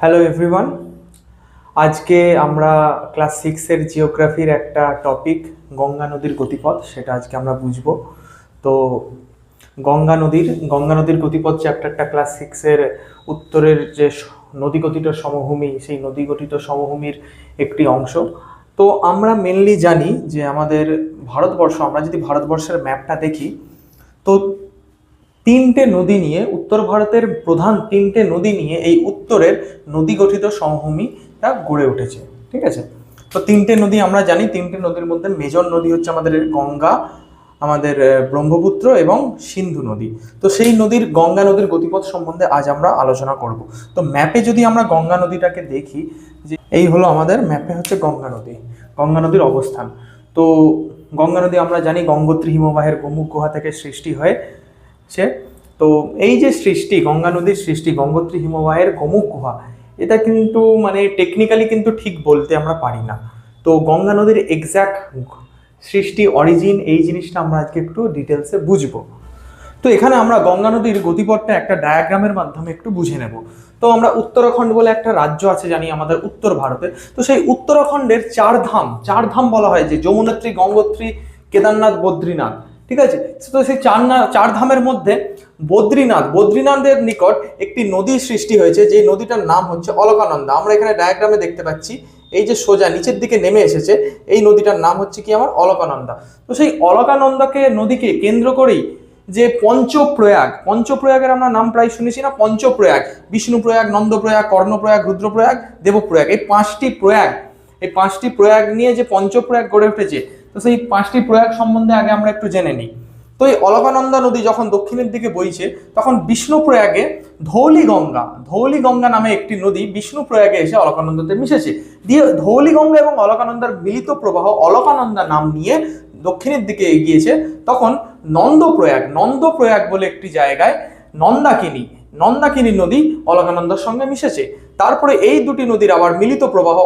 Hello everyone. আজকে আমরা class সিক্সের জিওগ্রাফির একটা টপিক গঙ্গা নদীর গতিপথ সেটা আজকে আমরা বুঝবো। তো গঙ্গা নদীর গতিপথ চ্যাপ্টারটা ক্লাস সিক্সের উত্তরের যে নদী গঠিত সমভূমি, সেই নদী গঠিত সমভূমির একটি অংশ। তো আমরা মেনলি জানি যে আমাদের ভারতবর্ষ, আমরা যদি ভারতবর্ষের ম্যাপটা দেখি, তো তিনটে নদী নিয়ে, উত্তর ভারতের প্রধান তিনটে নদী নিয়ে এই উত্তরের নদী গঠিত সমভূমিটা গড়ে উঠেছে। ঠিক আছে, তো তিনটে নদী আমরা জানি। তিনটে নদীর মধ্যে মেজর নদী হচ্ছে আমাদের গঙ্গা, আমাদের ব্রহ্মপুত্র এবং সিন্ধু নদী। তো সেই গঙ্গা নদীর গতিপথ সম্বন্ধে আজ আমরা আলোচনা করব। তো ম্যাপে যদি আমরা গঙ্গা নদীটাকে দেখি, যে এই হলো আমাদের ম্যাপে হচ্ছে গঙ্গা নদীর অবস্থান। তো গঙ্গা নদী আমরা জানি গঙ্গোত্রী হিমবাহের গোমুখ গুহা থেকে সৃষ্টি হয়েছে। তো এই যে সৃষ্টি, গঙ্গা নদীর সৃষ্টি গঙ্গোত্রী হিমবাহের গোমুখ গুহা, এটা কিন্তু মানে টেকনিক্যালি কিন্তু ঠিক বলতে আমরা পারি না। তো গঙ্গা নদীর এক্স্যাক্ট সৃষ্টি, অরিজিন, এই জিনিসটা আমরা আজকে একটু ডিটেলসে বুঝবো। তো এখানে আমরা গঙ্গা নদীর গতিপথটা একটা ডায়াগ্রামের মাধ্যমে একটু বুঝে নেব। তো আমরা উত্তরাখণ্ড বলে একটা রাজ্য আছে জানি আমাদের উত্তর ভারতে। তো সেই উত্তরাখণ্ডের চার ধাম বলা হয়, যে যমুনোত্রী, গঙ্গোত্রী, কেদারনাথ, বদ্রীনাথ। ঠিক আছে, তো সেই চার ধামের মধ্যে বদ্রীনাথের নিকট একটি নদীর সৃষ্টি হয়েছে, যে নদীটার নাম হচ্ছে অলকানন্দা। আমরা এখানে ডায়াগ্রামে দেখতে পাচ্ছি, এই যে সোজা নিচের দিকে নেমে এসেছে, এই নদীটার নাম হচ্ছে কি আমার অলকানন্দা। তো সেই অলকানন্দাকে নদীকে কেন্দ্র করেই যে পঞ্চপ্রয়াগের আমরা নাম প্রায় শুনেছি না? পঞ্চপ্রয়াগ, বিষ্ণুপ্রয়াগ, নন্দপ্রয়াগ, কর্ণপ্রয়াগ, রুদ্রপ্রয়াগ, দেবপ্রয়াগ, এই পাঁচটি প্রয়াগ নিয়ে যে পঞ্চপ্রয়াগ গড়ে উঠেছে। তো সেই পাঁচটি প্রয়াগ সম্বন্ধে আগে আমরা একটু জেনে নিই। তো এই অলকানন্দা নদী যখন দক্ষিণের দিকে বইছে, তখন বিষ্ণুপ্রয়াগে ধৌলিগঙ্গা নামে একটি নদী বিষ্ণুপ্রয়াগে এসে অলকানন্দাতে মিশেছে। দিয়ে ধৌলিগঙ্গা এবং অলকানন্দার মিলিত প্রবাহ অলকানন্দা নাম নিয়ে দক্ষিণের দিকে এগিয়েছে। তখন নন্দপ্রয়াগ বলে একটি জায়গায় নন্দাকিনী নদী অলকানন্দার সঙ্গে মিশেছে। তারপরে এই দুটি নদীর আবার মিলিত প্রবাহ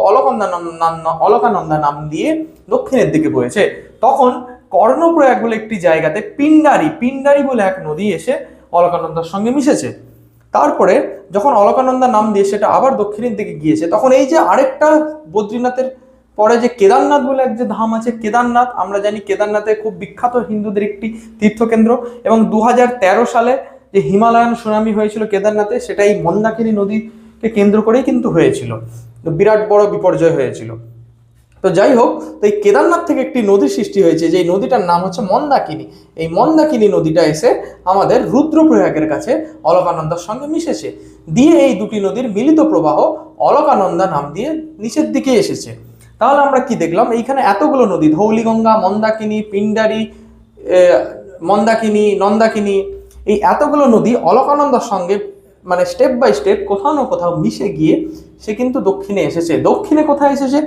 অলকানন্দা নাম দিয়ে দক্ষিণের দিকে বয়েছে। তখন কর্ণপ্রয়াগ বলে একটি জায়গাতে পিন্ডারি বলে এক নদী এসে অলকানন্দার সঙ্গে মিশেছে। তারপরে যখন অলকানন্দা নাম দিয়ে সেটা আবার দক্ষিণের দিকে গিয়েছে, তখন এই যে আরেকটা বদ্রীনাথের পরে যে কেদারনাথ বলে এক যে ধাম আছে, কেদারনাথ আমরা জানি কেদারনাথে খুব বিখ্যাত হিন্দুদের একটি তীর্থকেন্দ্র। এবং 2013 সালে যে হিমালয়ান সুনামি হয়েছিল কেদারনাথে, সেটা এই মন্দাকিনী নদীকে কেন্দ্র করেই কিন্তু হয়েছিল। তো বিরাট বড় বিপর্যয় হয়েছিল। তো যাই হোক, তো এই কেদারনাথ থেকে একটি নদীর সৃষ্টি হয়েছে, যে নদীটার নাম হচ্ছে মন্দাকিনী। এই মন্দাকিনী নদীটা এসে আমাদের রুদ্রপ্রয়াগের কাছে অলকানন্দার সঙ্গে মিশেছে। দিয়ে এই দুটি নদীর মিলিত প্রবাহ অলকানন্দা নাম দিয়ে নিচের দিকে এসেছে। তাহলে আমরা কি দেখলাম? এইখানে এতগুলো নদী, ধৌলিগঙ্গা, মন্দাকিনী, পিন্ডারি, নন্দাকিনী, এই এতগুলো নদী অলকানন্দার সঙ্গে মানে স্টেপ বাই স্টেপ কোথাও না কোথাও মিশে গিয়ে সে কিন্তু দক্ষিণে এসেছে। দক্ষিণে কোথায় এসেছে?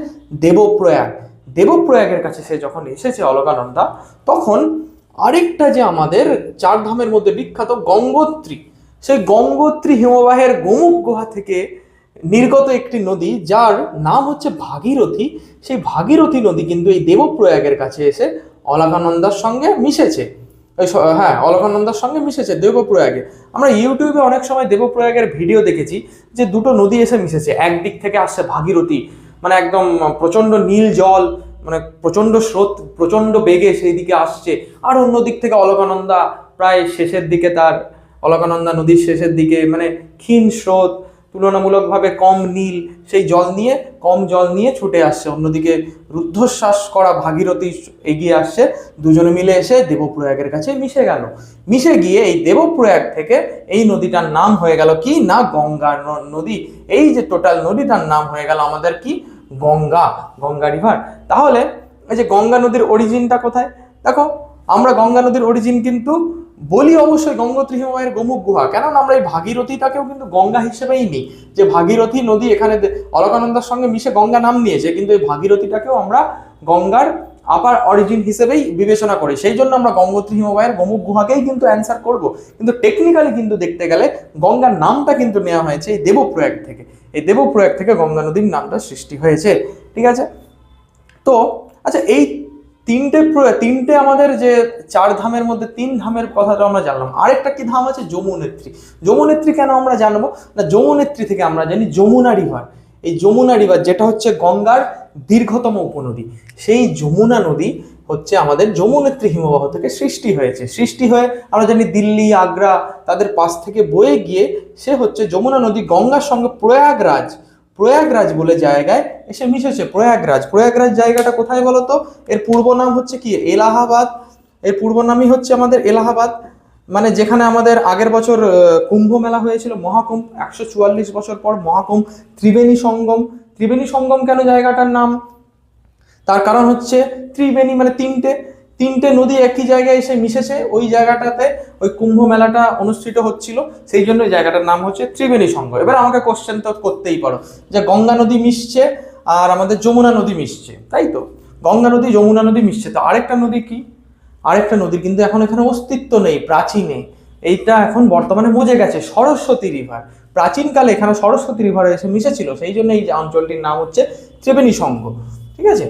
দেবপ্রয়াগের কাছে সে যখন এসেছে অলকানন্দা, তখন আরেকটা যে আমাদের চার ধামের মধ্যে বিখ্যাত গঙ্গোত্রী, সেই গঙ্গোত্রী হিমবাহের গোমুখ গুহা থেকে নির্গত একটি নদী, যার নাম হচ্ছে ভাগীরথী। সেই ভাগীরথী নদী কিন্তু এই দেবপ্রয়াগের কাছে এসে অলকানন্দার সঙ্গে মিশেছে। অলকানন্দার সঙ্গে মিশেছে দেবপ্রয়াগে। আমরা ইউটিউবে অনেক সময় দেবপ্রয়াগের ভিডিও দেখেছি, যে দুটো নদী এসে মিশেছে। একদিক থেকে আসছে ভাগীরথী, মানে একদম প্রচন্ড নীল জল, মানে প্রচন্ড স্রোত, প্রচন্ড বেগে সেই দিকে আসছে। আর অন্য দিক থেকে অলকানন্দা প্রায় শেষের দিকে, তার অলকানন্দা নদীর শেষের দিকে মানে ক্ষীণ স্রোত, তুলনামূলকভাবে কম জল নিয়ে ছুটে আসছে। অন্যদিকে রুদ্ধশ্বাস করা ভাগীরথী এগিয়ে আসছে। দুজনে মিলে এসে দেবপ্রয়াগের কাছে মিশে গিয়ে এই দেবপ্রয়াগ থেকে এই নদীটার নাম হয়ে গেল কি না? গঙ্গা নদী। এই যে টোটাল নদীটার নাম হয়ে গেল আমাদের কি? গঙ্গা রিভার। তাহলে এই যে গঙ্গা নদীর অরিজিনটা কোথায়? দেখো, আমরা গঙ্গা নদীর অরিজিন কিন্তু বলি অবশ্যই গঙ্গোত্রী হিমবাহের গোমুখ গুহা। কেননা আমরা এই ভাগীরথীটাকেও কিন্তু গঙ্গা হিসেবেই নিই, যে ভাগীরথী নদী এখানে অলকানন্দার সঙ্গে মিশে গঙ্গা নাম নিয়েছে, কিন্তু এই ভাগীরথীটাকেও আমরা গঙ্গার আপার অরিজিন হিসেবেই বিবেচনা করি। সেই জন্য আমরা গঙ্গোত্রী হিমবাহের গোমুখ গুহাকেই কিন্তু অ্যান্সার করব। কিন্তু টেকনিক্যালি কিন্তু দেখতে গেলে গঙ্গার নামটা কিন্তু নেওয়া হয়েছে এই দেবপ্রয়াগ থেকে। এই দেবপ্রয়াগ থেকে গঙ্গা নদীর নামটা সৃষ্টি হয়েছে। ঠিক আছে, তো আচ্ছা, এই তিনটে আমাদের যে চার ধামের মধ্যে 3 ধামের কথাটা আমরা জানলাম। আরেকটা কি ধাম আছে? যমুনেত্রী। যমুনেত্রী কেন আমরা জানবো না? যমুনেত্রী থেকে আমরা জানি যমুনা রিভার। এই যমুনা রিভার যেটা হচ্ছে গঙ্গার দীর্ঘতম উপনদী, সেই যমুনা নদী হচ্ছে আমাদের যমুনেত্রী হিমবাহ থেকে সৃষ্টি হয়ে আমরা জানি দিল্লি, আগ্রা তাদের পাশ থেকে বয়ে গিয়ে সে হচ্ছে যমুনা নদী গঙ্গার সঙ্গে প্রয়াগরাজ বলে জায়গায় এসে মিশেছে। প্রয়াগরাজ জায়গাটা কোথায় বলতো? এর পূর্ব নাম হচ্ছে কি? এলাহাবাদ। এর পূর্ব নামই হচ্ছে আমাদের এলাহাবাদ, মানে যেখানে আমাদের আগের বছর কুম্ভ মেলা হয়েছিল, মহাকুম্ভ। 144 বছর পর মহাকুম্ভ। ত্রিবেণী সঙ্গম কেন জায়গাটার নাম? তার কারণ হচ্ছে ত্রিবেণী মানে তিনটে নদী একই জায়গায় এসে মিশেছে, ওই জায়গাটাতে ওই কুম্ভ মেলাটা অনুষ্ঠিত হচ্ছিল, সেই জন্য ওই জায়গাটার নাম হচ্ছে ত্রিবেণী সঙ্গম। এবার আমাকে কোশ্চেন তো করতেই পারো যে গঙ্গা নদী মিশছে আর আমাদের যমুনা নদী মিশছে, তাই তো? গঙ্গা নদী যমুনা নদী মিশছে, তো আরেকটা নদী কি? আরেকটা নদীর কিন্তু এখন এখানে অস্তিত্ব নেই, প্রাচীনে। এইটা এখন বর্তমানে মজে গেছে, সরস্বতী রিভার। প্রাচীনকালে এখানে সরস্বতী রিভার এসে মিশেছিল, সেই জন্য এই অঞ্চলটির নাম হচ্ছে ত্রিবেণী সঙ্গম। ঠিক আছে,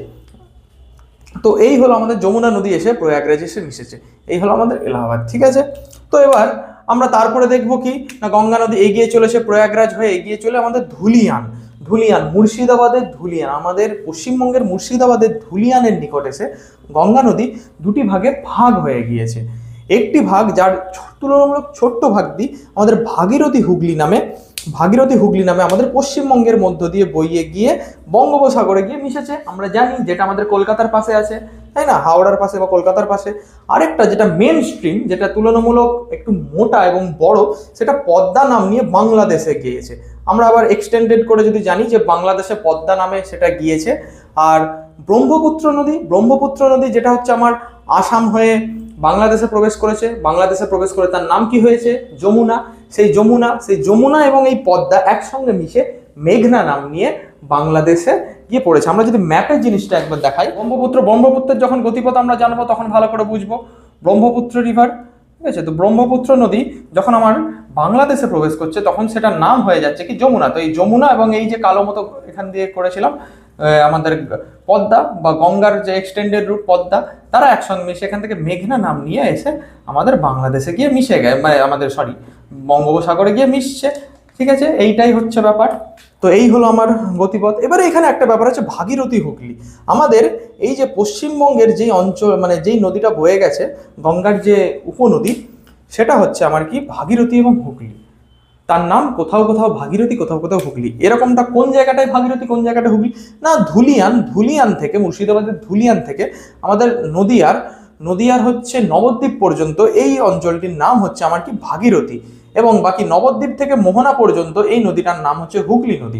তো এই হলো আমাদের যমুনা নদী এসে প্রয়াগরাজ এসে মিশেছে, এই হলো আমাদের এলাহাবাদ। ঠিক আছে, তো এবার আমরা তারপরে দেখবো কি না, গঙ্গা নদী এগিয়ে চলেছে প্রয়াগরাজ হয়ে, এগিয়ে চলে আমাদের ধুলিয়ান মুর্শিদাবাদের ধুলিয়ান, আমাদের পশ্চিমবঙ্গের মুর্শিদাবাদের ধুলিয়ানের নিকট এসে গঙ্গা নদী দুটি ভাগে ভাগ হয়ে গিয়েছে। একটি ভাগ যার তুলনামূলক ছোট্ট ভাগটি আমাদের ভাগীরথী হুগলি নামে আমাদের পশ্চিমবঙ্গের মধ্য দিয়ে বইয়ে গিয়ে বঙ্গোপসাগরে গিয়ে মিশেছে, আমরা জানি, যেটা আমাদের কলকাতার পাশে আছে, তাই না? হাওড়ার পাশে বা কলকাতার পাশে। আরেকটা যেটা মেন স্ট্রিম, যেটা তুলনামূলক একটু মোটা এবং বড়, সেটা পদ্মা নাম নিয়ে বাংলাদেশে গিয়েছে। আমরা আবার এক্সটেন্ডেড করে যদি জানি যে বাংলাদেশে পদ্মা নামে সেটা গিয়েছে। আর ব্রহ্মপুত্র নদী যেটা হচ্ছে আমার আসাম হয়ে বাংলাদেশে প্রবেশ করে তার নাম কি হয়েছে? যমুনা। সেই যমুনা এবং এই পদ্মা একসঙ্গে মিশে মেঘনা নাম নিয়ে বাংলাদেশে গিয়ে পড়েছে। আমরা যদি ম্যাপের জিনিসটা একবার দেখাই, ব্রহ্মপুত্রের যখন গতিপথ আমরা জানবো তখন ভালো করে বুঝবো। ব্রহ্মপুত্র রিভার, ঠিক আছে, তো ব্রহ্মপুত্র নদী যখন আমার বাংলাদেশে প্রবেশ করছে তখন সেটার নাম হয়ে যাচ্ছে কি? যমুনা। তো এই যমুনা এবং এই যে কালো মতো এখান দিয়ে করেছিলাম আমাদের পদ্মা বা গঙ্গার যে এক্সটেন্ডেড রুট পদ্মা, তারা একসঙ্গে মিশে এখান থেকে মেঘনা নাম নিয়ে এসে আমাদের বাংলাদেশে গিয়ে মিশে গেছে, মানে আমাদের বঙ্গোপসাগরে গিয়ে মিশছে। ঠিক আছে, এইটাই হচ্ছে ব্যাপার। তো এই হলো আমার গতিপথ। এবারে এখানে একটা ব্যাপার আছে, ভাগীরথী হুগলি। আমাদের এই যে পশ্চিমবঙ্গের যেই অঞ্চল, মানে যেই নদীটা বয়ে গেছে গঙ্গার যে উপনদী, সেটা হচ্ছে আমার কি? ভাগীরথী এবং হুগলি। তার নাম কোথাও কোথাও ভাগীরথী, কোথাও কোথাও হুগলি। এরকমটা কোন জায়গাটায় ভাগীরথী, কোন জায়গাটা হুগলি? না, ধুলিয়ান থেকে, মুর্শিদাবাদের ধুলিয়ান থেকে আমাদের নদিয়ার হচ্ছে নবদ্বীপ পর্যন্ত এই অঞ্চলটির নাম হচ্ছে আমার কি? ভাগীরথী। এবং বাকি নবদ্বীপ থেকে মোহনা পর্যন্ত এই নদীটার নাম হচ্ছে হুগলি নদী।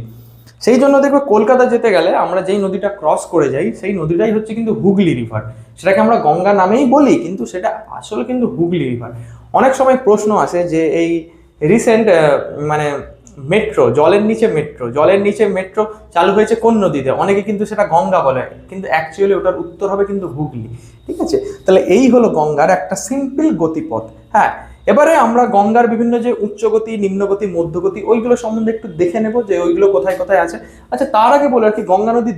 সেই জন্য দেখবে কলকাতা যেতে গেলে আমরা যেই নদীটা ক্রস করে যাই সেই নদীটাই হচ্ছে কিন্তু হুগলি রিভার। সেটাকে আমরা গঙ্গা নামেই বলি, কিন্তু সেটা আসলে কিন্তু হুগলি রিভার। অনেক সময় প্রশ্ন আসে যে এই রিসেন্ট মানে জলের নিচে মেট্রো চালু হয়েছে কোন নদীতে? অনেকে কিন্তু সেটা গঙ্গা বলে, কিন্তু অ্যাকচুয়ালি ওটার উত্তর হবে কিন্তু হুগলি। ঠিক আছে, তাহলে এই হলো গঙ্গার একটা সিম্পল গতিপথ। হ্যাঁ, এবারে আমরা গঙ্গার বিভিন্ন যে উচ্চগতি, নিম্নগতি, মধ্যগতি, ওইগুলো সম্বন্ধে একটু দেখে নেব যে ওইগুলো কোথায় কোথায় আছে। আচ্ছা, তার আগে বলে আর কি, গঙ্গা নদীর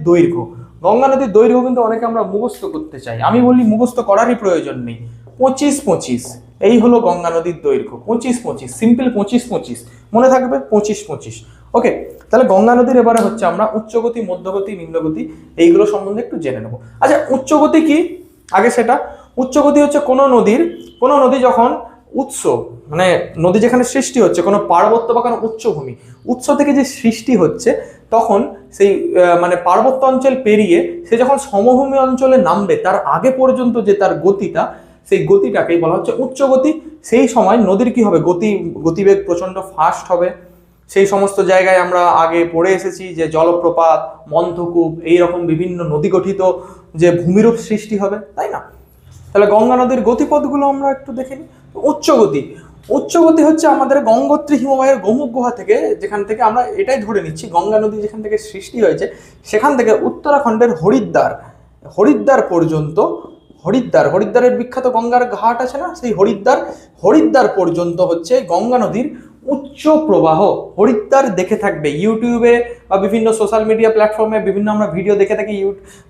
দৈর্ঘ্য কিন্তু অনেকে আমরা মুখস্থ করতে চাই। আমি বলি মুখস্থ করারই প্রয়োজন নেই। 25-25, এই হলো গঙ্গা নদীর দৈর্ঘ্য। 25-25, সিম্পল 25-25 মনে থাকবে, 25-25। ওকে, তাহলে গঙ্গা নদীর এবারে হচ্ছে আমরা উচ্চগতি, মধ্যগতি, নিম্নগতি এইগুলো সম্বন্ধে একটু জেনে নেব। আচ্ছা, উচ্চগতি কি? আগে সেটা, উচ্চগতি হচ্ছে কোনো নদী যখন উৎস, মানে নদী যেখানে সৃষ্টি হচ্ছে, কোনো পার্বত্য বা কোনো উচ্চভূমি, উৎস থেকে যে সৃষ্টি হচ্ছে, তখন সেই মানে পার্বত্য অঞ্চল পেরিয়ে সে যখন সমভূমি অঞ্চলে নামবে তার আগে পর্যন্ত যে তার গতিটা, সেই গতিটাকেই বলা হচ্ছে উচ্চগতি। সেই সময় নদীর কি হবে? গতিবেগ প্রচন্ড ফাস্ট হবে। সেই সমস্ত জায়গায় আমরা আগে পড়ে এসেছি যে জলপ্রপাত, মন্থকূপ, এইরকম বিভিন্ন নদী গঠিত যে ভূমিরূপ সৃষ্টি হবে, তাই না? তাহলে গঙ্গা নদীর গতিপথগুলো আমরা একটু দেখে নিই। উচ্চগতি হচ্ছে আমাদের গঙ্গোত্রী হিমবাহের গোমুখ গুহা থেকে, যেখান থেকে আমরা এটাই ধরে নিচ্ছি গঙ্গা নদী যেখান থেকে সৃষ্টি হয়েছে, সেখান থেকে উত্তরাখণ্ডের হরিদ্বার পর্যন্ত, হরিদ্বারের বিখ্যাত গঙ্গার ঘাট আছে না, সেই হরিদ্বার পর্যন্ত হচ্ছে গঙ্গা নদীর উচ্চ প্রবাহ। হরিদ্বার দেখে থাকবে ইউটিউবে বা বিভিন্ন সোশ্যাল মিডিয়া প্ল্যাটফর্মে বিভিন্ন আমরা ভিডিও দেখে থাকি,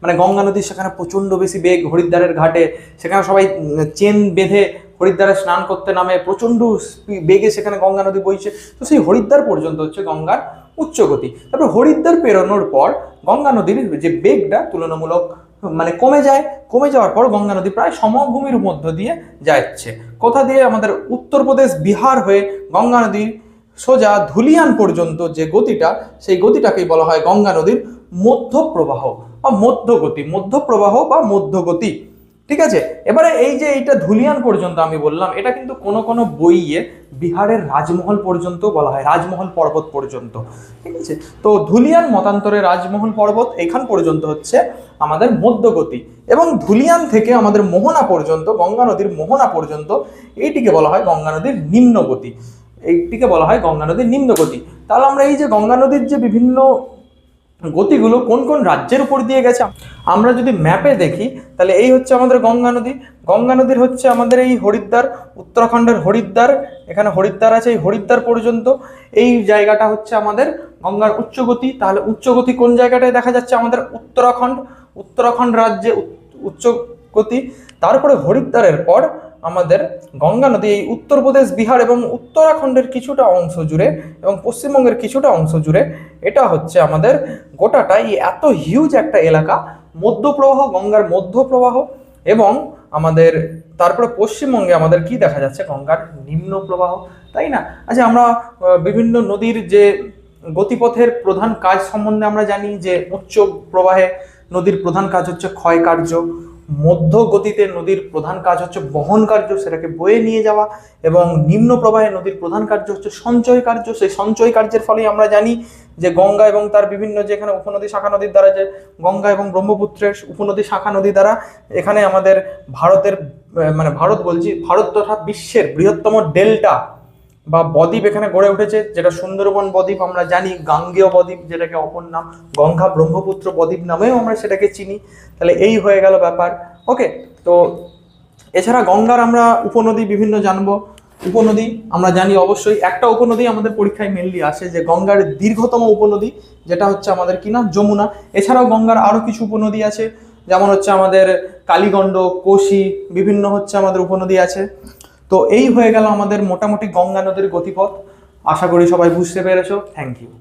মানে গঙ্গা নদীর সেখানে প্রচণ্ড বেশি বেগ হরিদ্বারের ঘাটে, সেখানে সবাই চেন বেঁধে হরিদ্বারে স্নান করতে নামে, প্রচণ্ড বেগে সেখানে গঙ্গা নদী বইছে। তো সেই হরিদ্বার পর্যন্ত হচ্ছে গঙ্গার উচ্চ গতি। তারপর হরিদ্বার পেরোনোর পর গঙ্গা নদীর যে বেগটা তুলনামূলক মানে কমে যায়, কমে যাওয়ার পর গঙ্গা নদী প্রায় সমভূমির মধ্য দিয়ে যাচ্ছে। কোথা দিয়ে? আমাদের উত্তরপ্রদেশ বিহার হয়ে গঙ্গা নদীর সোজা ধুলিয়ান পর্যন্ত যে গতিটা, সেই গতিটাকেই বলা হয় গঙ্গা নদীর মধ্যপ্রবাহ বা মধ্যগতি, মধ্যপ্রবাহ বা মধ্যগতি। ঠিক আছে, এবারে এই যে এইটা ধুলিয়ান পর্যন্ত আমি বললাম, এটা কিন্তু কোনো কোনো বইয়ে বিহারের রাজমহল পর্যন্ত বলা হয়, রাজমহল পর্বত পর্যন্ত। ঠিক আছে, তো ধুলিয়ান মতান্তরে রাজমহল পর্বত এখান পর্যন্ত হচ্ছে আমাদের মধ্যগতি, এবং ধুলিয়ান থেকে আমাদের মোহনা পর্যন্ত, গঙ্গা নদীর মোহনা পর্যন্ত, এইটিকে বলা হয় গঙ্গা নদীর নিম্নগতি, এইটিকে বলা হয় গঙ্গা নদীর নিম্নগতি। তাহলে আমরা এই যে গঙ্গা নদীর যে বিভিন্ন গতিগুলো কোন কোন রাজ্যের উপর দিয়ে গেছে আমরা যদি ম্যাপে দেখি, তাহলে এই হচ্ছে আমাদের গঙ্গা নদী। গঙ্গা নদীর হচ্ছে আমাদের এই হরিদ্বার, উত্তরাখণ্ডের হরিদ্বার, এখানে হরিদ্বার আছে, এই হরিদ্বার পর্যন্ত এই জায়গাটা হচ্ছে আমাদের গঙ্গার উচ্চগতি। তাহলে উচ্চগতি কোন জায়গাটায় দেখা যাচ্ছে? আমাদের উত্তরাখণ্ড, উত্তরাখণ্ড রাজ্যে উচ্চগতি। তারপরে হরিদ্বারের পর আমাদের গঙ্গা নদী এই উত্তরপ্রদেশ, বিহার এবং উত্তরাখণ্ডের কিছুটা অংশ জুড়ে এবং পশ্চিমবঙ্গের কিছুটা অংশ জুড়ে, এটা হচ্ছে আমাদের গোটাটাই এত হিউজ একটা এলাকা, মধ্যপ্রবাহ, গঙ্গার মধ্যপ্রবাহ। এবং আমাদের তারপরে পশ্চিমবঙ্গে আমাদের কি দেখা যাচ্ছে? গঙ্গার নিম্ন প্রবাহ, তাই না? আচ্ছা, আমরা বিভিন্ন নদীর যে গতিপথের প্রধান কাজ সম্বন্ধে আমরা জানি যে উচ্চ প্রবাহে নদীর প্রধান কাজ হচ্ছে ক্ষয় কার্য, মধ্য গতিতে নদীর প্রধান কাজ হচ্ছে বহন কার্য, সেটাকে বয়ে নিয়ে যাওয়া, এবং নিম্ন প্রবাহে নদীর প্রধান কার্য হচ্ছে সঞ্চয় কার্য। সেই সঞ্চয় কার্যের ফলে আমরা জানি যে গঙ্গা এবং তার বিভিন্ন যেখানে উপনদী শাখা নদীর দ্বারা, যে গঙ্গা এবং ব্রহ্মপুত্রের উপনদী শাখা নদী দ্বারা এখানে আমাদের ভারতের, মানে ভারত বলছি, ভারত তথা বিশ্বের বৃহত্তম ডেল্টা বা বদ্বীপ এখানে গড়ে উঠেছে, যেটা সুন্দরবন বদ্বীপ আমরা জানি, গাঙ্গেয় বদ্বীপ যেটাকে অপর নাম গঙ্গা ব্রহ্মপুত্র বদ্বীপ নামেও আমরা সেটাকে চিনি। তাহলে এই হয়ে গেল ব্যাপার। ওকে, তো এছাড়া গঙ্গার আমরা উপনদী বিভিন্ন জানবো। উপনদী আমরা জানি অবশ্যই, একটা উপনদী আমাদের পরীক্ষায় মেনলি আসে, যে গঙ্গার দীর্ঘতম উপনদী যেটা হচ্ছে আমাদের কি না, যমুনা। এছাড়াও গঙ্গার আরো কিছু উপনদী আছে, যেমন হচ্ছে আমাদের কালীগণ্ড, কোশি, বিভিন্ন হচ্ছে আমাদের উপনদী আছে। তো এই হয়ে গেল আমাদের মোটামুটি গঙ্গা নদীর গতিপথ। আশা করি সবাই বুঝতে পেরেছো। Thank you.